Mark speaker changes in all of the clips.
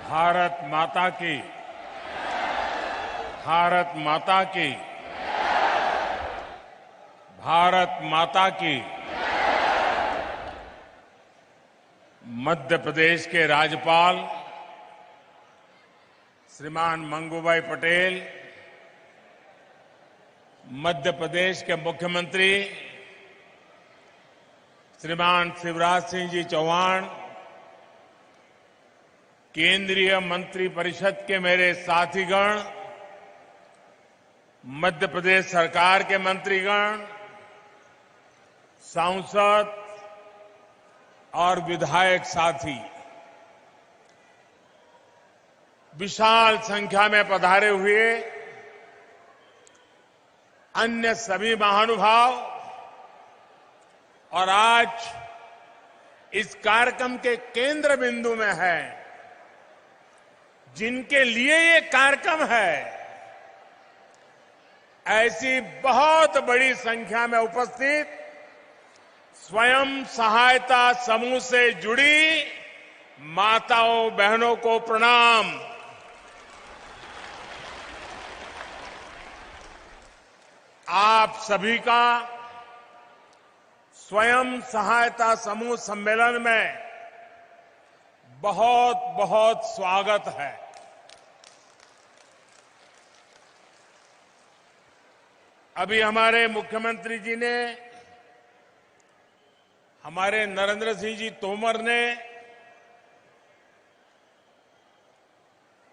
Speaker 1: भारत माता की, भारत माता की, भारत माता की। मध्य प्रदेश के राज्यपाल श्रीमान मंगूभाई पटेल, मध्य प्रदेश के मुख्यमंत्री श्रीमान शिवराज सिंह जी चौहान, केंद्रीय मंत्रिपरिषद के मेरे साथीगण, मध्य प्रदेश सरकार के मंत्रीगण, सांसद और विधायक साथी, विशाल संख्या में पधारे हुए अन्य सभी महानुभाव और आज इस कार्यक्रम के केंद्र बिंदु में है, जिनके लिए ये कार्यक्रम है, ऐसी बहुत बड़ी संख्या में उपस्थित स्वयं सहायता समूह से जुड़ी माताओं बहनों को प्रणाम। आप सभी का स्वयं सहायता समूह सम्मेलन में बहुत बहुत स्वागत है। अभी हमारे मुख्यमंत्री जी ने, हमारे नरेंद्र सिंह जी तोमर ने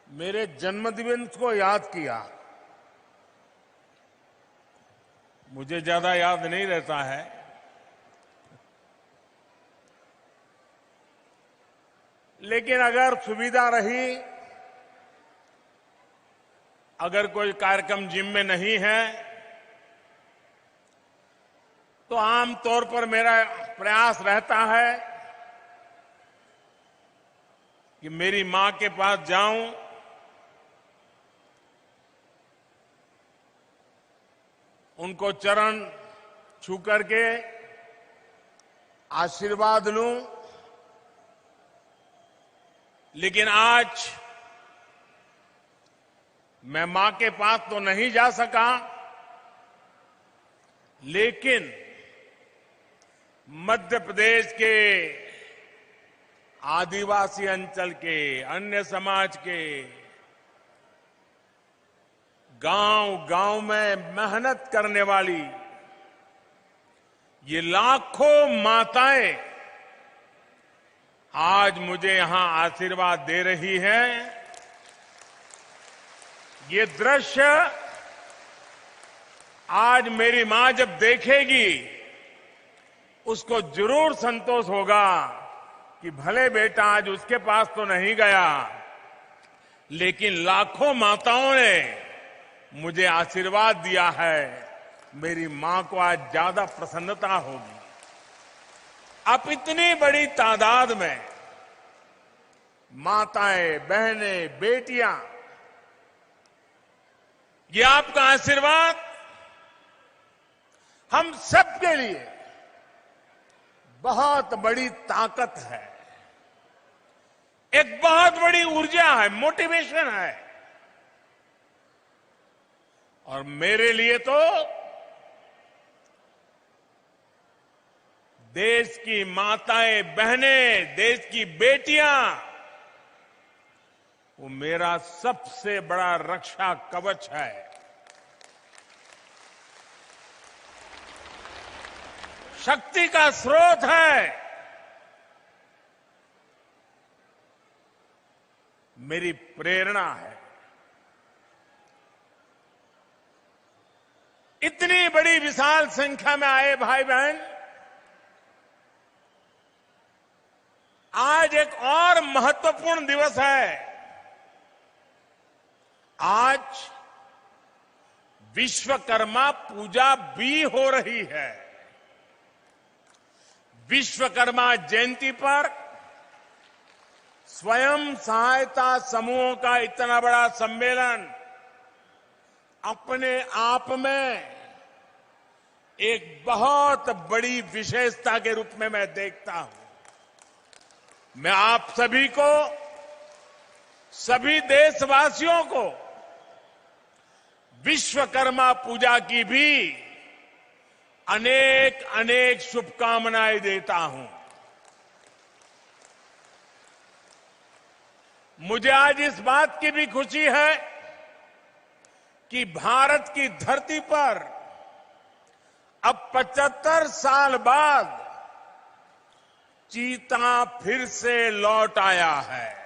Speaker 1: मेरे जन्मदिवस को याद किया। मुझे ज्यादा याद नहीं रहता है, लेकिन अगर सुविधा रही, अगर कोई कार्यक्रम जिम में नहीं है, तो आमतौर पर मेरा प्रयास रहता है कि मेरी मां के पास जाऊं, उनको चरण छू करके आशीर्वाद लूं। लेकिन आज मैं मां के पास तो नहीं जा सका, लेकिन मध्य प्रदेश के आदिवासी अंचल के, अन्य समाज के गांव-गांव में मेहनत करने वाली ये लाखों माताएं आज मुझे यहां आशीर्वाद दे रही हैं। ये दृश्य आज मेरी मां जब देखेगी, उसको जरूर संतोष होगा कि भले बेटा आज उसके पास तो नहीं गया, लेकिन लाखों माताओं ने मुझे आशीर्वाद दिया है। मेरी मां को आज ज्यादा प्रसन्नता होगी। अब इतनी बड़ी तादाद में माताएं, बहनें, बेटियां, ये आपका आशीर्वाद हम सबके लिए बहुत बड़ी ताकत है, एक बहुत बड़ी ऊर्जा है, मोटिवेशन है। और मेरे लिए तो देश की माताएं, बहनें, देश की बेटियां, वो मेरा सबसे बड़ा रक्षा कवच है। शक्ति का स्रोत है। मेरी प्रेरणा है। इतनी बड़ी विशाल संख्या में आए भाई बहन, आज एक और महत्वपूर्ण दिवस है। आज विश्वकर्मा पूजा भी हो रही है। विश्वकर्मा जयंती पर स्वयं सहायता समूहों का इतना बड़ा सम्मेलन अपने आप में एक बहुत बड़ी विशेषता के रूप में मैं देखता हूं। मैं आप सभी को सभी देशवासियों को विश्वकर्मा पूजा की भी अनेक अनेक शुभकामनाएं देता हूं। मुझे आज इस बात की भी खुशी है कि भारत की धरती पर अब 75 साल बाद चीता फिर से लौट आया है।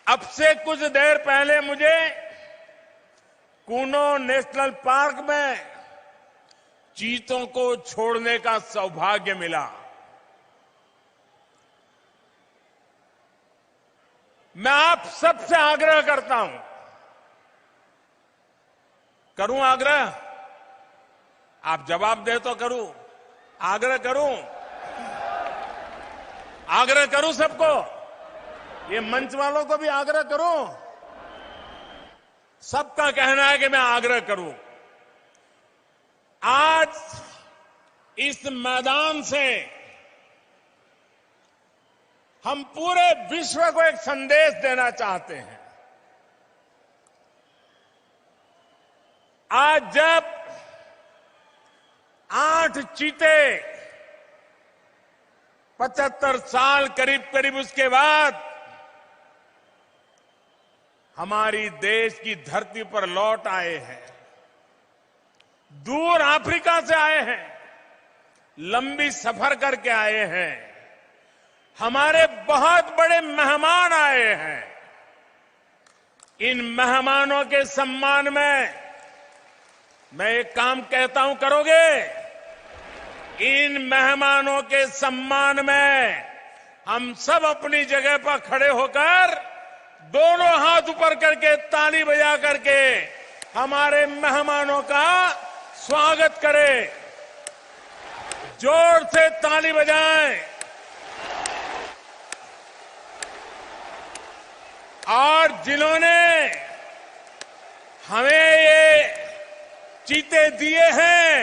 Speaker 1: अब से कुछ देर पहले मुझे कूनो नेशनल पार्क में चीतों को छोड़ने का सौभाग्य मिला। मैं आप सबसे आग्रह करता हूं, करूं आग्रह? आप जवाब दे तो करूं, आग्रह करूं, आग्रह करूं सबको, ये मंच वालों को भी आग्रह करूं, सबका कहना है कि मैं आग्रह करूं। आज इस मैदान से हम पूरे विश्व को एक संदेश देना चाहते हैं। आज जब 8 चीते 75 साल करीब करीब उसके बाद हमारी देश की धरती पर लौट आए हैं, दूर अफ्रीका से आए हैं, लंबी सफर करके आए हैं, हमारे बहुत बड़े मेहमान आए हैं। इन मेहमानों के सम्मान में मैं एक काम कहता हूं, करोगे? इन मेहमानों के सम्मान में हम सब अपनी जगह पर खड़े होकर दोनों हाथ ऊपर करके ताली बजा करके हमारे मेहमानों का स्वागत करें। जोर से ताली बजाएं और जिन्होंने हमें ये चीते दिए हैं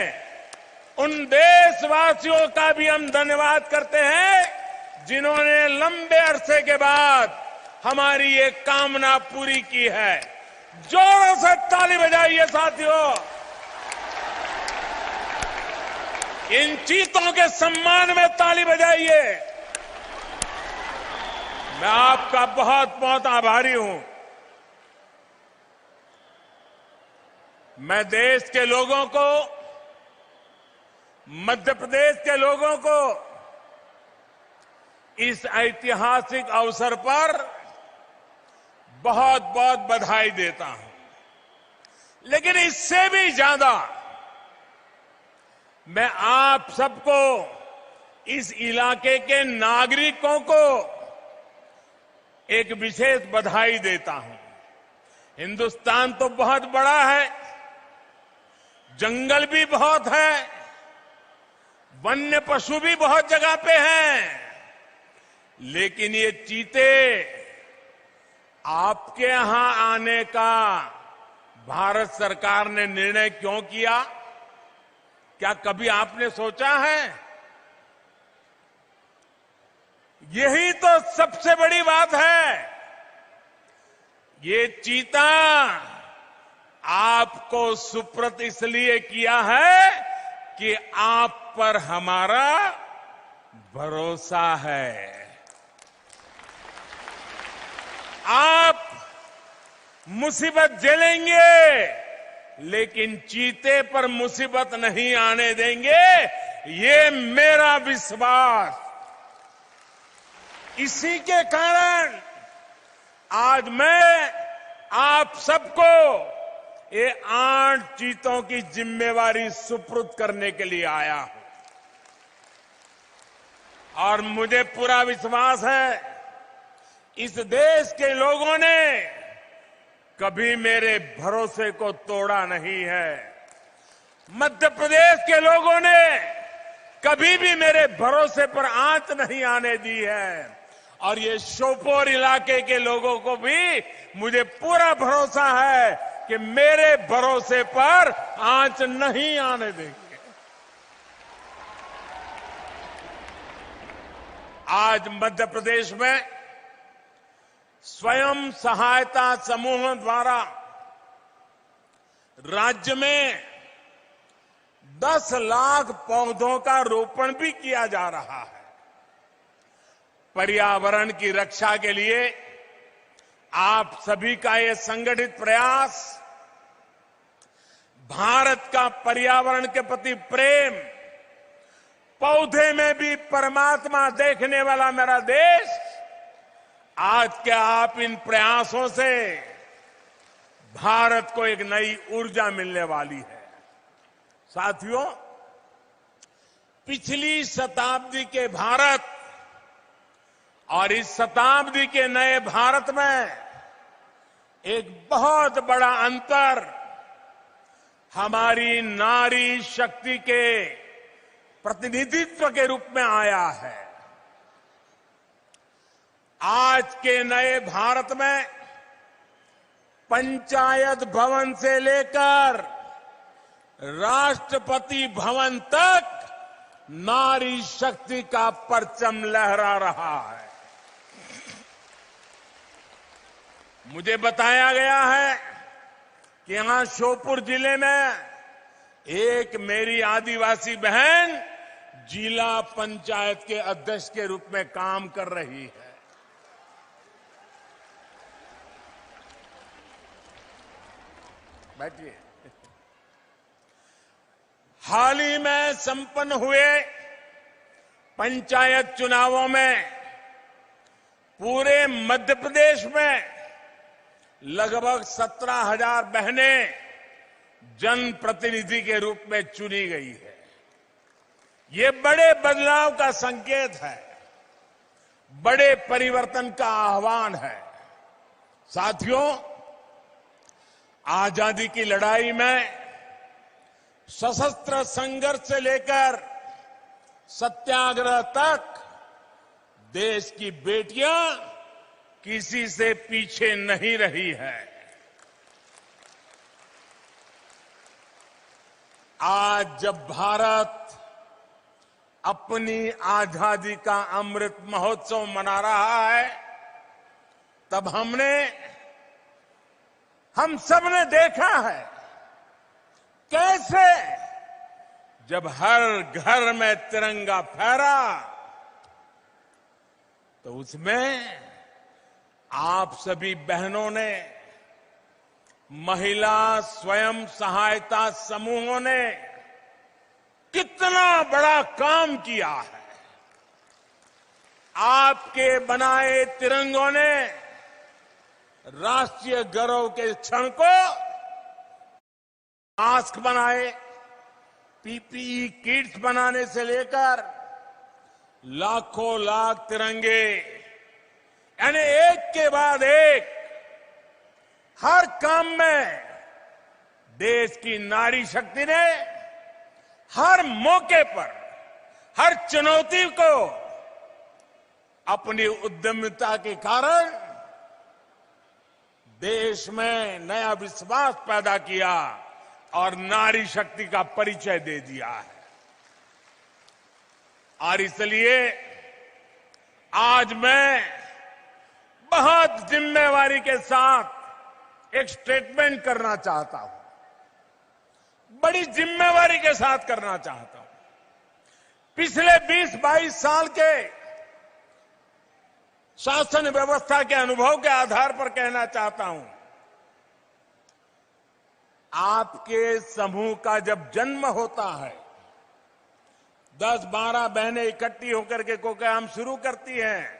Speaker 1: उन देशवासियों का भी हम धन्यवाद करते हैं जिन्होंने लंबे अरसे के बाद हमारी ये कामना पूरी की है। जोरों से ताली बजाइए साथियों, इन चीतों के सम्मान में ताली बजाइए। मैं आपका बहुत बहुत आभारी हूं। मैं देश के लोगों को, मध्य प्रदेश के लोगों को इस ऐतिहासिक अवसर पर बहुत बहुत बधाई देता हूं। लेकिन इससे भी ज्यादा मैं आप सबको, इस इलाके के नागरिकों को एक विशेष बधाई देता हूं। हिंदुस्तान तो बहुत बड़ा है, जंगल भी बहुत है, वन्य पशु भी बहुत जगह पे हैं, लेकिन ये चीते आपके यहां आने का भारत सरकार ने निर्णय क्यों किया? क्या कभी आपने सोचा है? यही तो सबसे बड़ी बात है। ये चीता आपको सुपुर्द इसलिए किया है कि आप पर हमारा भरोसा है। आप मुसीबत झेलेंगे लेकिन चीते पर मुसीबत नहीं आने देंगे, ये मेरा विश्वास। इसी के कारण आज मैं आप सबको ये 8 चीतों की जिम्मेवारी सुपुर्द करने के लिए आया हूं। और मुझे पूरा विश्वास है इस देश के लोगों ने कभी मेरे भरोसे को तोड़ा नहीं है। मध्य प्रदेश के लोगों ने कभी भी मेरे भरोसे पर आंच नहीं आने दी है। और ये श्योपुर इलाके के लोगों को भी मुझे पूरा भरोसा है कि मेरे भरोसे पर आंच नहीं आने देंगे। आज मध्य प्रदेश में स्वयं सहायता समूहों द्वारा राज्य में 10 लाख पौधों का रोपण भी किया जा रहा है। पर्यावरण की रक्षा के लिए आप सभी का ये संगठित प्रयास भारत का पर्यावरण के प्रति प्रेम, पौधे में भी परमात्मा देखने वाला मेरा देश, आज के आप इन प्रयासों से भारत को एक नई ऊर्जा मिलने वाली है। साथियों, पिछली शताब्दी के भारत और इस शताब्दी के नए भारत में एक बहुत बड़ा अंतर हमारी नारी शक्ति के प्रतिनिधित्व के रूप में आया है। आज के नए भारत में पंचायत भवन से लेकर राष्ट्रपति भवन तक नारी शक्ति का परचम लहरा रहा है। मुझे बताया गया है कि यहां श्योपुर जिले में एक मेरी आदिवासी बहन जिला पंचायत के अध्यक्ष के रूप में काम कर रही है। बैठिए। हाल ही में संपन्न हुए पंचायत चुनावों में पूरे मध्य प्रदेश में लगभग 17,000 बहनें जनप्रतिनिधि के रूप में चुनी गई है। ये बड़े बदलाव का संकेत है, बड़े परिवर्तन का आह्वान है। साथियों, आजादी की लड़ाई में सशस्त्र संघर्ष से लेकर सत्याग्रह तक देश की बेटियां किसी से पीछे नहीं रही है। आज जब भारत अपनी आजादी का अमृत महोत्सव मना रहा है, तब हम सबने देखा है कैसे जब हर घर में तिरंगा फहरा तो उसमें आप सभी बहनों ने, महिला स्वयं सहायता समूहों ने कितना बड़ा काम किया है। आपके बनाए तिरंगों ने राष्ट्रीय गौरव के क्षण को मास्क बनाए, पीपीई किट्स बनाने से लेकर लाखों लाख तिरंगे, यानी एक के बाद एक हर काम में देश की नारी शक्ति ने हर मौके पर, हर चुनौती को अपनी उद्यमिता के कारण देश में नया विश्वास पैदा किया और नारी शक्ति का परिचय दे दिया है। और इसलिए आज मैं बहुत जिम्मेवारी के साथ एक स्टेटमेंट करना चाहता हूं, बड़ी जिम्मेवारी के साथ करना चाहता हूं। पिछले 20-22 साल के शासन व्यवस्था के अनुभव के आधार पर कहना चाहता हूं, आपके समूह का जब जन्म होता है, 10-12 बहनें इकट्ठी होकर के कोई काम शुरू करती हैं।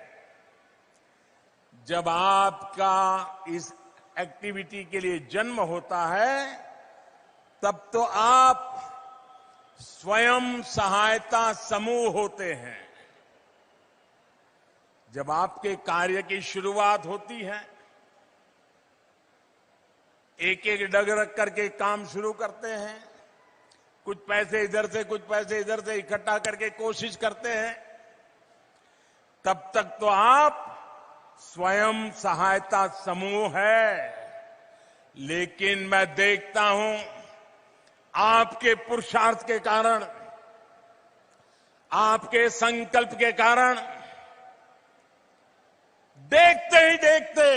Speaker 1: जब आपका इस एक्टिविटी के लिए जन्म होता है, तब तो आप स्वयं सहायता समूह होते हैं। जब आपके कार्य की शुरुआत होती है, एक एक डग रख करके काम शुरू करते हैं, कुछ पैसे इधर से कुछ पैसे इधर से इकट्ठा करके कोशिश करते हैं, तब तक तो आप स्वयं सहायता समूह है। लेकिन मैं देखता हूं आपके पुरुषार्थ के कारण, आपके संकल्प के कारण देखते ही देखते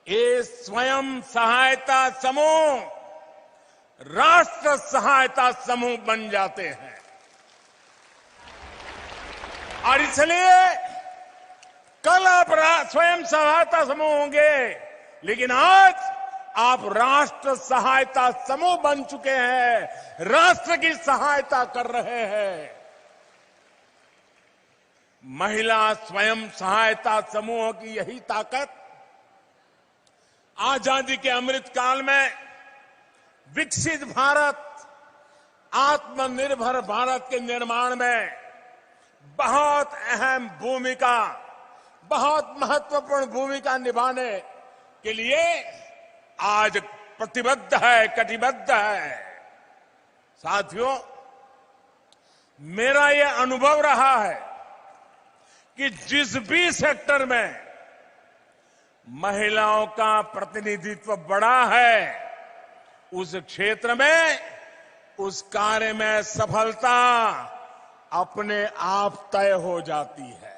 Speaker 1: ये स्वयं सहायता समूह राष्ट्र सहायता समूह बन जाते हैं। और इसलिए कल आप स्वयं सहायता समूह होंगे, लेकिन आज आप राष्ट्र सहायता समूह बन चुके हैं, राष्ट्र की सहायता कर रहे हैं। महिला स्वयं सहायता समूह की यही ताकत आजादी के अमृत काल में विकसित भारत, आत्मनिर्भर भारत के निर्माण में बहुत अहम भूमिका, बहुत महत्वपूर्ण भूमिका निभाने के लिए आज प्रतिबद्ध है, कटिबद्ध है। साथियों, मेरा यह अनुभव रहा है कि जिस भी सेक्टर में महिलाओं का प्रतिनिधित्व बढ़ा है, उस क्षेत्र में, उस कार्य में सफलता अपने आप तय हो जाती है।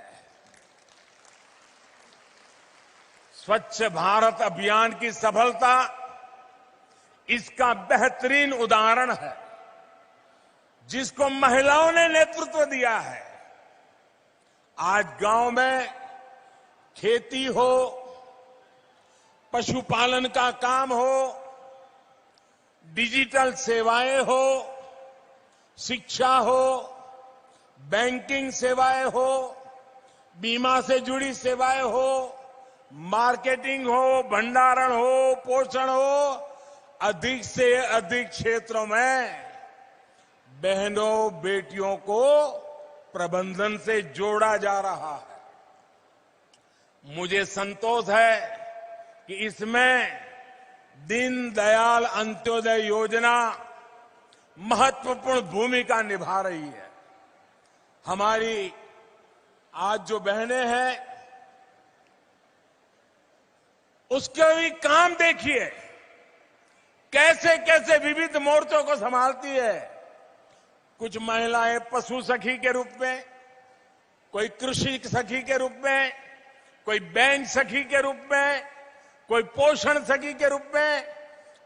Speaker 1: स्वच्छ भारत अभियान की सफलता इसका बेहतरीन उदाहरण है, जिसको महिलाओं ने नेतृत्व दिया है। आज गांव में खेती हो, पशुपालन का काम हो, डिजिटल सेवाएं हो, शिक्षा हो, बैंकिंग सेवाएं हो, बीमा से जुड़ी सेवाएं हो, मार्केटिंग हो, भंडारण हो, पोषण हो, अधिक से अधिक क्षेत्रों में बहनों बेटियों को प्रबंधन से जोड़ा जा रहा है। मुझे संतोष है कि इसमें दीनदयाल अंत्योदय योजना महत्वपूर्ण भूमिका निभा रही है। हमारी आज जो बहनें हैं, उसके भी काम देखिए, कैसे कैसे विविध मोर्चों को संभालती है। कुछ महिलाएं पशु सखी के रूप में, कोई कृषि सखी के रूप में, कोई बैंक सखी के रूप में, कोई पोषण सखी के रूप में,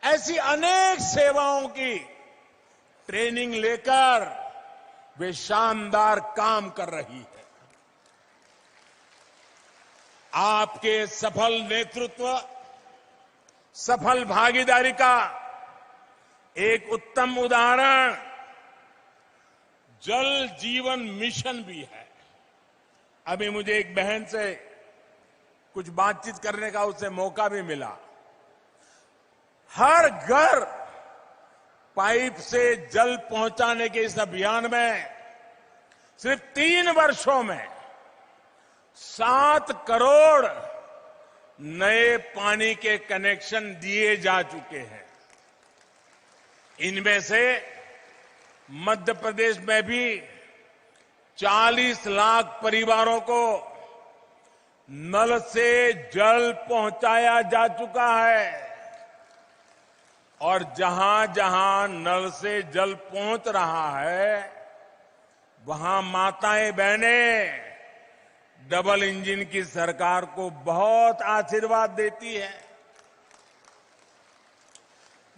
Speaker 1: ऐसी अनेक सेवाओं की ट्रेनिंग लेकर वे शानदार काम कर रही है। आपके सफल नेतृत्व, सफल भागीदारी का एक उत्तम उदाहरण जल जीवन मिशन भी है। अभी मुझे एक बहन से कुछ बातचीत करने का उससे मौका भी मिला। हर घर पाइप से जल पहुंचाने के इस अभियान में सिर्फ 3 वर्षों में 7 करोड़ नए पानी के कनेक्शन दिए जा चुके हैं। इनमें से मध्य प्रदेश में भी 40 लाख परिवारों को नल से जल पहुंचाया जा चुका है। और जहां जहां नल से जल पहुंच रहा है, वहां माताएं बहनें डबल इंजन की सरकार को बहुत आशीर्वाद देती है।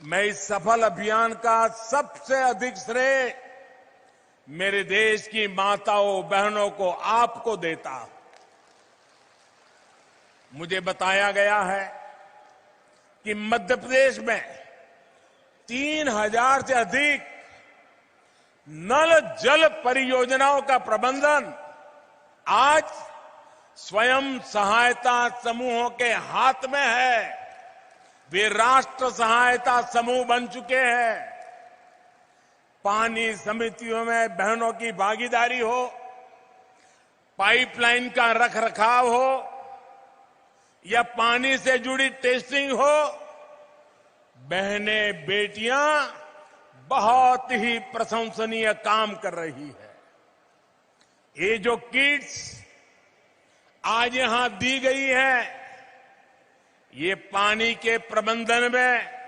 Speaker 1: मैं इस सफल अभियान का सबसे अधिक श्रेय मेरे देश की माताओं बहनों को, आपको देता हूं। मुझे बताया गया है कि मध्य प्रदेश में 3000 से अधिक नल जल परियोजनाओं का प्रबंधन आज स्वयं सहायता समूहों के हाथ में है। वे राष्ट्र सहायता समूह बन चुके हैं। पानी समितियों में बहनों की भागीदारी हो, पाइपलाइन का रखरखाव हो या पानी से जुड़ी टेस्टिंग हो, बहनें बेटियां बहुत ही प्रशंसनीय काम कर रही है। ये जो किट्स आज यहां दी गई है, ये पानी के प्रबंधन में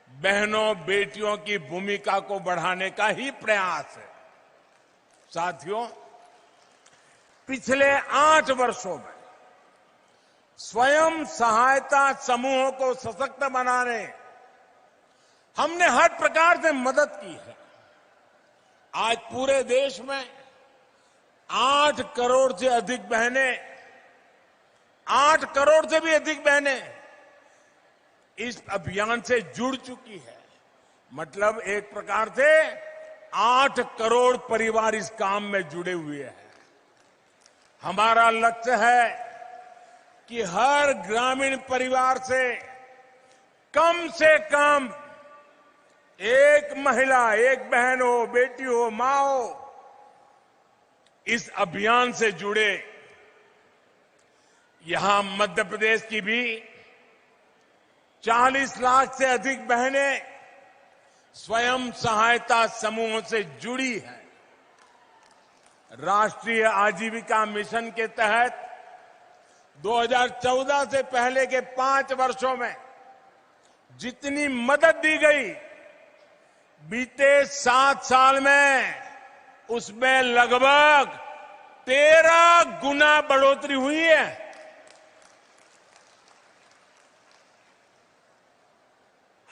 Speaker 1: बहनों बेटियों की भूमिका को बढ़ाने का ही प्रयास है। साथियों, पिछले 8 वर्षों में स्वयं सहायता समूहों को सशक्त बनाने हमने हर प्रकार से मदद की है। आज पूरे देश में 8 करोड़ से अधिक बहनें, 8 करोड़ से भी अधिक बहनें इस अभियान से जुड़ चुकी है। मतलब एक प्रकार से 8 करोड़ परिवार इस काम में जुड़े हुए हैं। हमारा लक्ष्य है कि हर ग्रामीण परिवार से कम एक महिला, एक बहन हो, बेटी हो, मां हो, इस अभियान से जुड़े। यहां मध्य प्रदेश की भी 40 लाख से अधिक बहनें स्वयं सहायता समूहों से जुड़ी हैं। राष्ट्रीय आजीविका मिशन के तहत 2014 से पहले के 5 वर्षों में जितनी मदद दी गई, बीते 7 साल में उसमें लगभग 13 गुना बढ़ोतरी हुई है।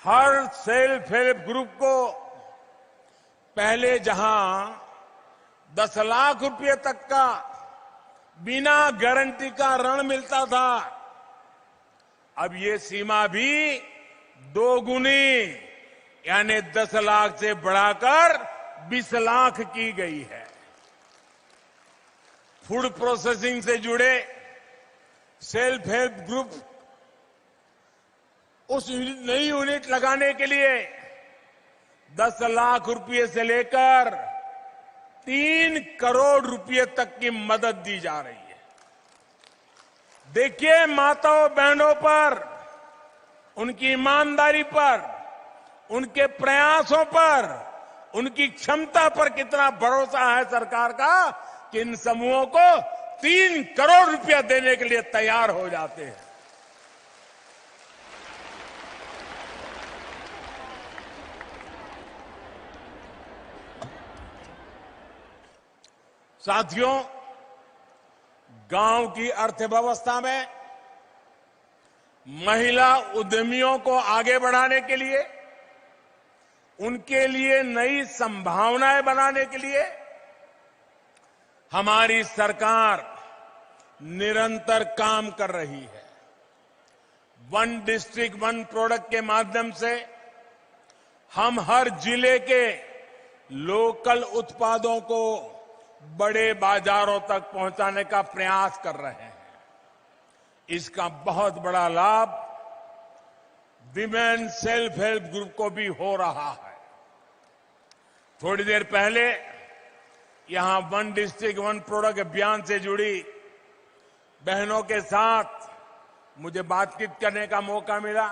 Speaker 1: हर सेल्फ हेल्प ग्रुप को पहले जहां 10 लाख रुपए तक का बिना गारंटी का ऋण मिलता था, अब ये सीमा भी 2 गुनी यानी 10 लाख से बढ़ाकर 20 लाख की गई है। फूड प्रोसेसिंग से जुड़े सेल्फ हेल्प ग्रुप उस नई यूनिट लगाने के लिए 10 लाख रुपए से लेकर 3 करोड़ रुपए तक की मदद दी जा रही है। देखिए माताओं बहनों पर, उनकी ईमानदारी पर, उनके प्रयासों पर, उनकी क्षमता पर कितना भरोसा है सरकार का कि इन समूहों को 3 करोड़ रुपया देने के लिए तैयार हो जाते हैं। साथियों, गांव की अर्थव्यवस्था में महिला उद्यमियों को आगे बढ़ाने के लिए, उनके लिए नई संभावनाएं बनाने के लिए हमारी सरकार निरंतर काम कर रही है। वन डिस्ट्रिक्ट वन प्रोडक्ट के माध्यम से हम हर जिले के लोकल उत्पादों को बड़े बाजारों तक पहुंचाने का प्रयास कर रहे हैं। इसका बहुत बड़ा लाभ विमेन सेल्फ हेल्प ग्रुप को भी हो रहा है। थोड़ी देर पहले यहां वन डिस्ट्रिक्ट वन प्रोडक्ट अभियान से जुड़ी बहनों के साथ मुझे बातचीत करने का मौका मिला,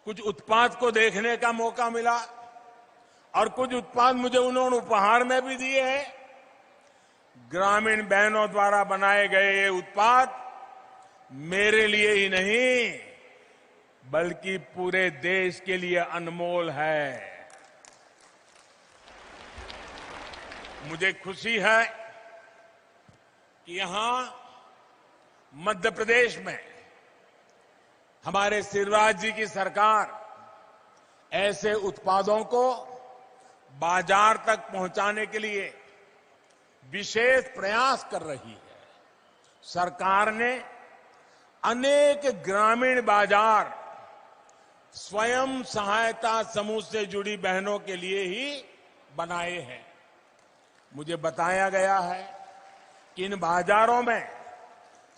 Speaker 1: कुछ उत्पाद को देखने का मौका मिला और कुछ उत्पाद मुझे उन्होंने उपहार में भी दिए हैं। ग्रामीण बहनों द्वारा बनाए गए ये उत्पाद मेरे लिए ही नहीं बल्कि पूरे देश के लिए अनमोल है। मुझे खुशी है कि यहां मध्य प्रदेश में हमारे शिवराज जी की सरकार ऐसे उत्पादों को बाजार तक पहुंचाने के लिए विशेष प्रयास कर रही है। सरकार ने अनेक ग्रामीण बाजार स्वयं सहायता समूह से जुड़ी बहनों के लिए ही बनाए हैं। मुझे बताया गया है कि इन बाजारों में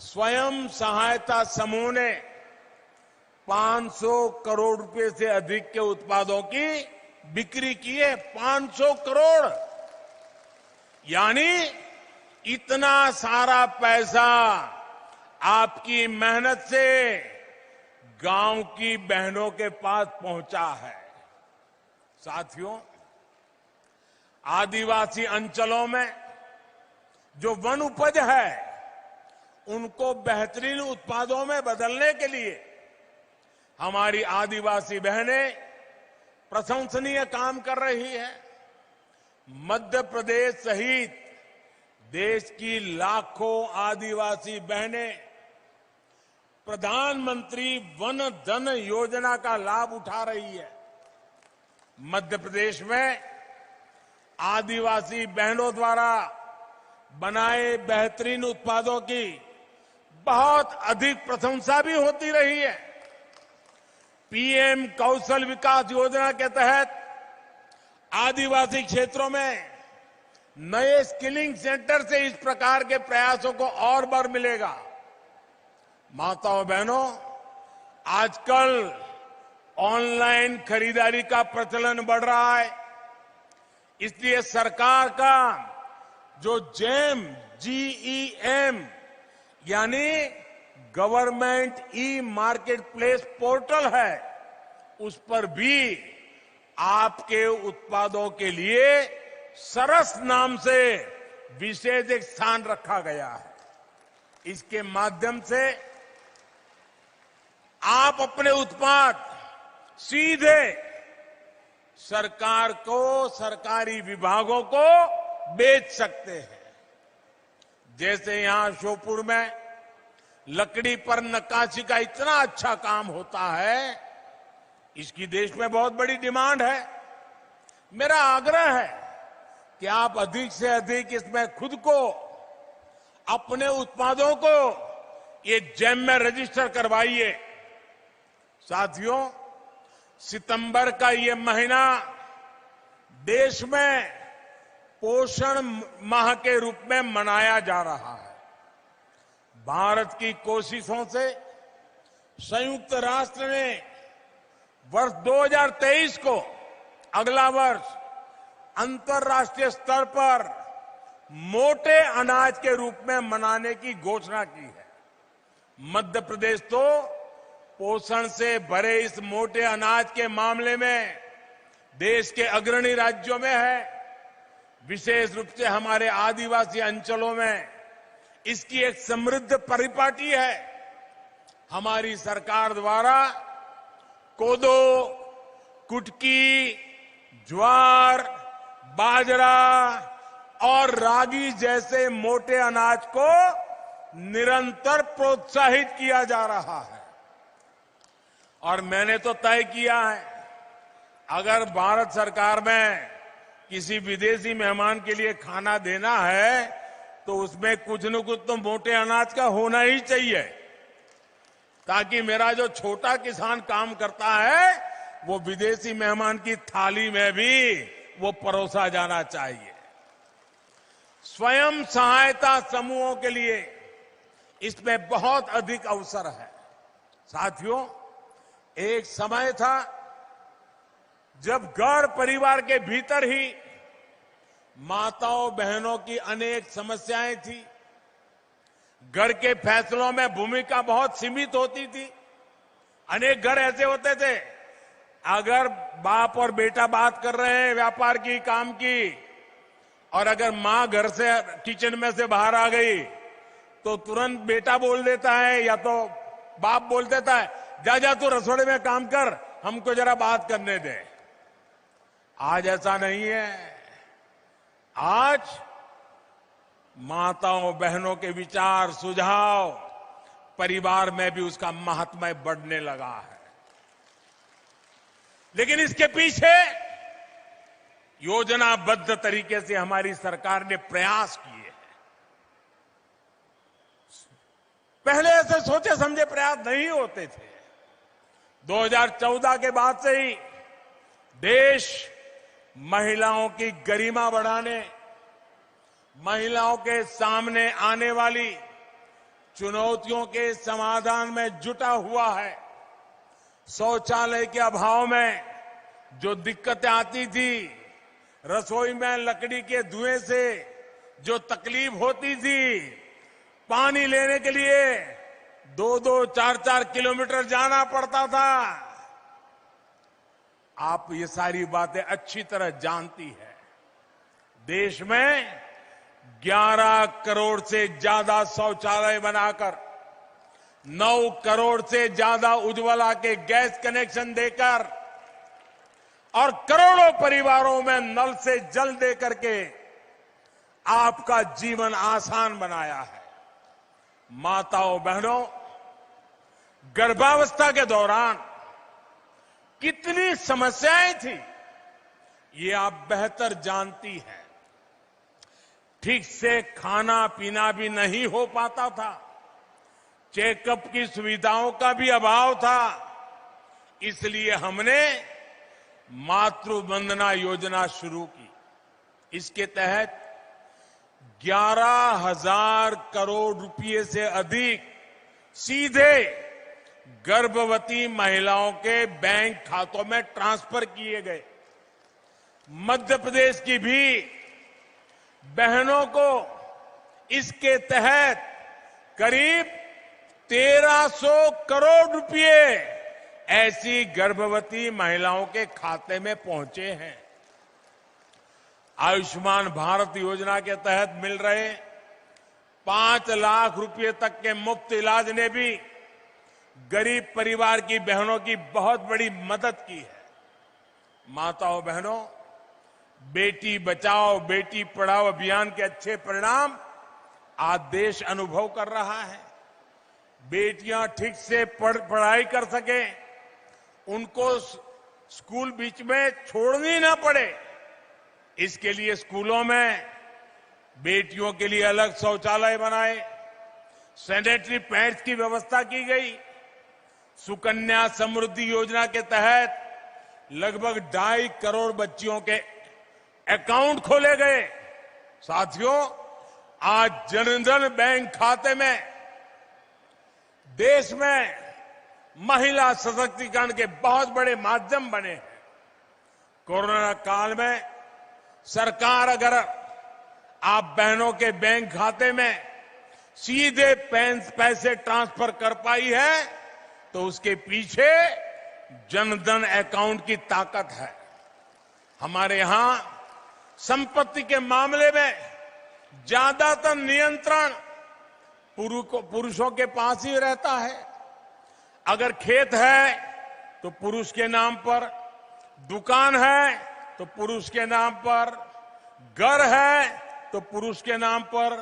Speaker 1: स्वयं सहायता समूह ने 500 करोड़ रुपए से अधिक के उत्पादों की बिक्री की है। 500 करोड़ यानी इतना सारा पैसा आपकी मेहनत से गांव की बहनों के पास पहुंचा है। साथियों, आदिवासी अंचलों में जो वन उपज है उनको बेहतरीन उत्पादों में बदलने के लिए हमारी आदिवासी बहनें प्रशंसनीय काम कर रही है। मध्य प्रदेश सहित देश की लाखों आदिवासी बहनें प्रधानमंत्री वन धन योजना का लाभ उठा रही है। मध्य प्रदेश में आदिवासी बहनों द्वारा बनाए बेहतरीन उत्पादों की बहुत अधिक प्रशंसा भी होती रही है। पीएम कौशल विकास योजना के तहत आदिवासी क्षेत्रों में नए स्किलिंग सेंटर से इस प्रकार के प्रयासों को और बल मिलेगा। माताओं बहनों, आजकल ऑनलाइन खरीदारी का प्रचलन बढ़ रहा है, इसलिए सरकार का जो GEM यानी government e market place portal है, उस पर भी आपके उत्पादों के लिए सरस नाम से विशेष एक स्थान रखा गया है। इसके माध्यम से आप अपने उत्पाद सीधे सरकार को, सरकारी विभागों को बेच सकते हैं। जैसे यहां श्योपुर में लकड़ी पर नक्काशी का इतना अच्छा काम होता है, इसकी देश में बहुत बड़ी डिमांड है। मेरा आग्रह है कि आप अधिक से अधिक इसमें खुद को, अपने उत्पादों को ये जेम में रजिस्टर करवाइए। साथियों, सितंबर का ये महीना देश में पोषण माह के रूप में मनाया जा रहा है। भारत की कोशिशों से संयुक्त राष्ट्र ने वर्ष 2023 को, अगला वर्ष, अंतर्राष्ट्रीय स्तर पर मोटे अनाज के रूप में मनाने की घोषणा की है। मध्य प्रदेश तो पोषण से भरे इस मोटे अनाज के मामले में देश के अग्रणी राज्यों में है। विशेष रूप से हमारे आदिवासी अंचलों में इसकी एक समृद्ध परिपाटी है। हमारी सरकार द्वारा कोदो, कुटकी, ज्वार, बाजरा और रागी जैसे मोटे अनाज को निरंतर प्रोत्साहित किया जा रहा है। और मैंने तो तय किया है, अगर भारत सरकार में किसी विदेशी मेहमान के लिए खाना देना है तो उसमें कुछ न कुछ तो मोटे अनाज का होना ही चाहिए, ताकि मेरा जो छोटा किसान काम करता है वो विदेशी मेहमान की थाली में भी वो परोसा जाना चाहिए। स्वयं सहायता समूहों के लिए इसमें बहुत अधिक अवसर है। साथियों, एक समय था जब घर परिवार के भीतर ही माताओं बहनों की अनेक समस्याएं थी। घर के फैसलों में भूमिका बहुत सीमित होती थी। अनेक घर ऐसे होते थे, अगर बाप और बेटा बात कर रहे हैं व्यापार की, काम की, और अगर मां घर से किचन में से बाहर आ गई तो तुरंत बेटा बोल देता है या तो बाप बोल देता है, जा जा तू रसोड़े में काम कर, हमको जरा बात करने दे। आज ऐसा नहीं है। आज माताओं बहनों के विचार, सुझाव, परिवार में भी उसका महात्म्य बढ़ने लगा है। लेकिन इसके पीछे योजनाबद्ध तरीके से हमारी सरकार ने प्रयास किए हैं। पहले ऐसे सोचे समझे प्रयास नहीं होते थे। 2014 के बाद से ही देश महिलाओं की गरिमा बढ़ाने, महिलाओं के सामने आने वाली चुनौतियों के समाधान में जुटा हुआ है। शौचालय के अभाव में जो दिक्कतें आती थी, रसोई में लकड़ी के धुएं से जो तकलीफ होती थी, पानी लेने के लिए 2-2, 4-4 किलोमीटर जाना पड़ता था, आप ये सारी बातें अच्छी तरह जानती है। देश में 11 करोड़ से ज्यादा शौचालय बनाकर, 9 करोड़ से ज्यादा उज्ज्वला के गैस कनेक्शन देकर और करोड़ों परिवारों में नल से जल देकर के आपका जीवन आसान बनाया है। माताओं बहनों, गर्भावस्था के दौरान कितनी समस्याएं थी, ये आप बेहतर जानती हैं। ठीक से खाना पीना भी नहीं हो पाता था, चेकअप की सुविधाओं का भी अभाव था। इसलिए हमने मातृ वंदना योजना शुरू की। इसके तहत 11,000 करोड़ रुपए से अधिक सीधे गर्भवती महिलाओं के बैंक खातों में ट्रांसफर किए गए। मध्य प्रदेश की भी बहनों को इसके तहत करीब 1,300 करोड़ रुपए ऐसी गर्भवती महिलाओं के खाते में पहुंचे हैं। आयुष्मान भारत योजना के तहत मिल रहे 5 लाख रुपए तक के मुफ्त इलाज ने भी गरीब परिवार की बहनों की बहुत बड़ी मदद की है। माताओं बहनों, बेटी बचाओ बेटी पढ़ाओ अभियान के अच्छे परिणाम आज देश अनुभव कर रहा है। बेटियां ठीक से पढ़ाई कर सके, उनको स्कूल बीच में छोड़नी ना पड़े, इसके लिए स्कूलों में बेटियों के लिए अलग शौचालय बनाए, सैनिटरी पैड्स की व्यवस्था की गई। सुकन्या समृद्धि योजना के तहत लगभग 2.5 करोड़ बच्चियों के अकाउंट खोले गए। साथियों, आज जनधन बैंक खाते में देश में महिला सशक्तिकरण के बहुत बड़े माध्यम बने हैं। कोरोना काल में सरकार अगर आप बहनों के बैंक खाते में सीधे पैसे ट्रांसफर कर पाई है तो उसके पीछे जनधन अकाउंट की ताकत है। हमारे यहां संपत्ति के मामले में ज्यादातर नियंत्रण पुरुषों के पास ही रहता है। अगर खेत है तो पुरुष के नाम पर, दुकान है तो पुरुष के नाम पर, घर है तो पुरुष के नाम पर,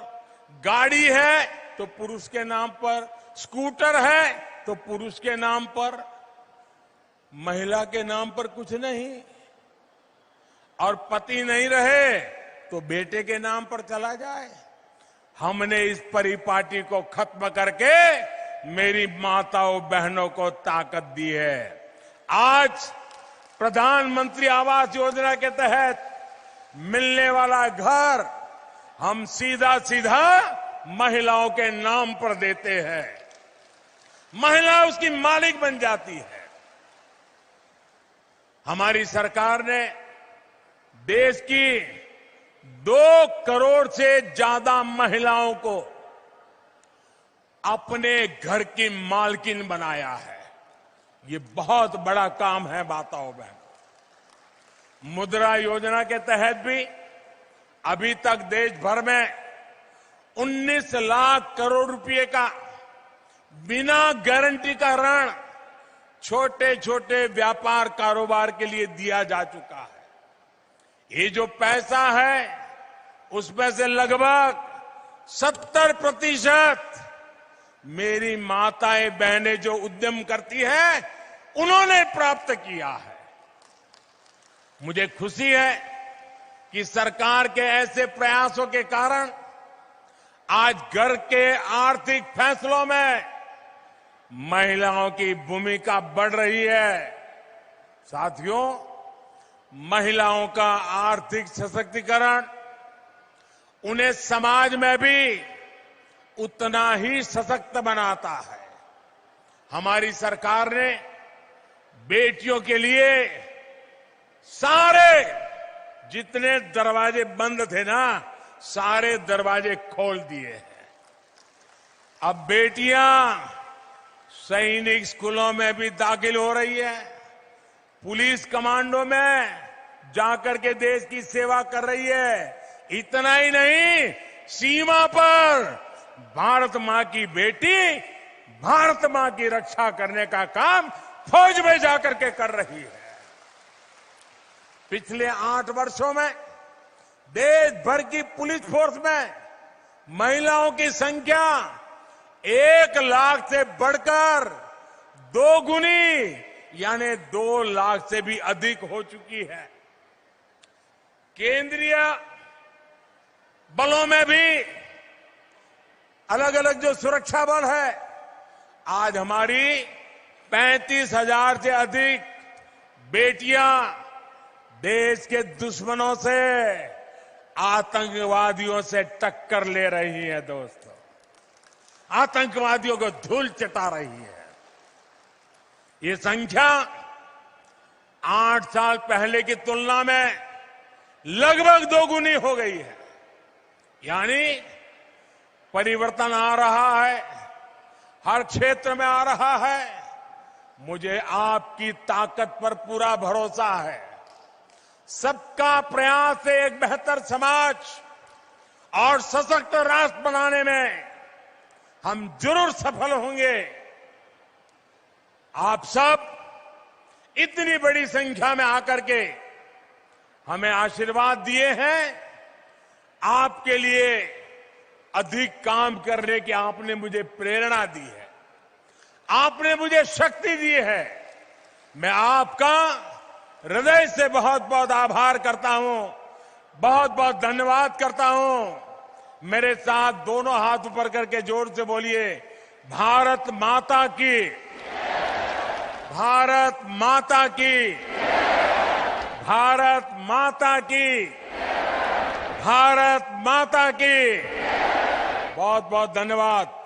Speaker 1: गाड़ी है तो पुरुष के नाम पर, स्कूटर है तो पुरुष के नाम पर, महिला के नाम पर कुछ नहीं। और पति नहीं रहे तो बेटे के नाम पर चला जाए। हमने इस परिपाटी को खत्म करके मेरी माताओं बहनों को ताकत दी है। आज प्रधानमंत्री आवास योजना के तहत मिलने वाला घर हम सीधा सीधा महिलाओं के नाम पर देते हैं, महिला उसकी मालिक बन जाती है। हमारी सरकार ने देश की 2 करोड़ से ज्यादा महिलाओं को अपने घर की मालकिन बनाया है। ये बहुत बड़ा काम है माताओं बहनों। मुद्रा योजना के तहत भी अभी तक देश भर में 19 लाख करोड़ रुपए का बिना गारंटी का ऋण छोटे छोटे व्यापार कारोबार के लिए दिया जा चुका है। ये जो पैसा है उसमें से लगभग 70% मेरी माताएं बहनें जो उद्यम करती हैं उन्होंने प्राप्त किया है। मुझे खुशी है कि सरकार के ऐसे प्रयासों के कारण आज घर के आर्थिक फैसलों में महिलाओं की भूमिका बढ़ रही है। साथियों, महिलाओं का आर्थिक सशक्तिकरण उन्हें समाज में भी उतना ही सशक्त बनाता है। हमारी सरकार ने बेटियों के लिए सारे जितने दरवाजे बंद थे ना, सारे दरवाजे खोल दिए हैं। अब बेटियां सैनिक स्कूलों में भी दाखिल हो रही है, पुलिस कमांडो में जाकर के देश की सेवा कर रही है। इतना ही नहीं, सीमा पर भारत मां की बेटी भारत मां की रक्षा करने का काम फौज में जाकर के कर रही है। पिछले 8 वर्षों में देश भर की पुलिस फोर्स में महिलाओं की संख्या 1 लाख से बढ़कर 2 गुनी यानी 2 लाख से भी अधिक हो चुकी है। केंद्रीय बलों में भी अलग अलग जो सुरक्षा बल है, आज हमारी 35,000 से अधिक बेटियां देश के दुश्मनों से, आतंकवादियों से टक्कर ले रही है। दोस्तों, आतंकवादियों को धूल चटा रही है। ये संख्या 8 साल पहले की तुलना में लगभग 2 गुनी हो गई है। यानी परिवर्तन आ रहा है, हर क्षेत्र में आ रहा है। मुझे आपकी ताकत पर पूरा भरोसा है। सबका प्रयास से एक बेहतर समाज और सशक्त राष्ट्र बनाने में हम जरूर सफल होंगे। आप सब इतनी बड़ी संख्या में आकर के हमें आशीर्वाद दिए हैं। आपके लिए अधिक काम करने की आपने मुझे प्रेरणा दी है, आपने मुझे शक्ति दी है। मैं आपका हृदय से बहुत बहुत आभार करता हूं, बहुत बहुत धन्यवाद करता हूं। मेरे साथ दोनों हाथ ऊपर करके जोर से बोलिए, भारत माता की, भारत माता की, भारत माता की, भारत माता की। बहुत बहुत धन्यवाद।